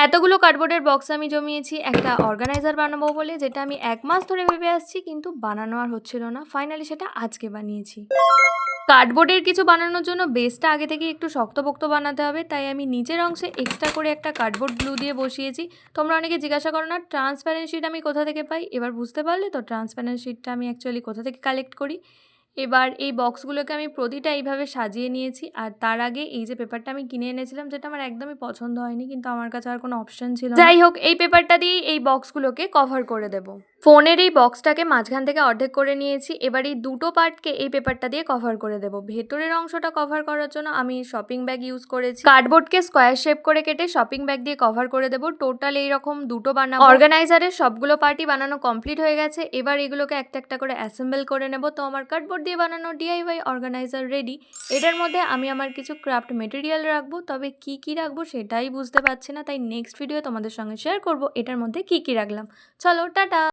এতগুলো কার্ডবোর্ডের বক্স আমি জমিয়েছি একটা অর্গানাইজার বানাবো বলে, যেটা আমি 1 মাস ধরে ভেবে আসছি, কিন্তু বানানো আর হচ্ছিল না। ফাইনালি সেটা আজকে বানিয়েছি। কার্ডবোর্ডের কিছু বানানোর জন্য বেসটা আগে থেকে একটু শক্তপোক্ত বানাতে হবে, তাই আমি নিচের অংশে এক্সট্রা করে একটা কার্ডবোর্ড গ্লু দিয়ে বসিয়েছি। তোমরা অনেকে জিজ্ঞাসা করো না ট্রান্সপারেন্ট শিট আমি কোথা থেকে পাই, এবার বুঝতে পারলে তো ট্রান্সপারেন্ট শিটটা আমি অ্যাকচুয়ালি কোথা থেকে কালেক্ট করি। এবার এই বক্সগুলোকে আমি প্রতিটা এইভাবে সাজিয়ে নিয়েছি, আর তার আগে এই যে পেপারটা আমি কিনে এনেছিলাম, যেটা আমার একদমই পছন্দ হয়নি, কিন্তু আমার কাছে আর কোনো অপশন ছিল না। যাই হোক, এই পেপারটা দিয়েই এই বক্সগুলোকে কভার করে দেবো। ফোনের এই বক্সটাকে মাঝখান থেকে অর্ধেক করে নিয়েছি, এবার এই দুটো পার্টকে এই পেপারটা দিয়ে কভার করে দেবো। ভেতরের অংশটা কভার করার জন্য আমি শপিং ব্যাগ ইউজ করেছি। কার্ডবোর্ডকে স্কোয়ার শেপ করে কেটে শপিং ব্যাগ দিয়ে কভার করে দেবো। টোটাল এইরকম দুটো বানাবো। অর্গানাইজারের সবগুলো পার্টই বানানো কমপ্লিট হয়ে গেছে, এবার এগুলোকে একটা একটা করে অ্যাসেম্বল করে নেব। তো আমার কার্ডবোর্ড দিয়ে বানানো ডিআইওয়াই অর্গানাইজার রেডি। এটার মধ্যে আমি আমার কিছু ক্রাফট মেটেরিয়াল রাখবো, তবে কি কি রাখবো সেটাই বুঝতে পারছি না, তাই নেক্সট ভিডিও তোমাদের সঙ্গে শেয়ার করবো এটার মধ্যে কি কি রাখলাম। চলো টাটা।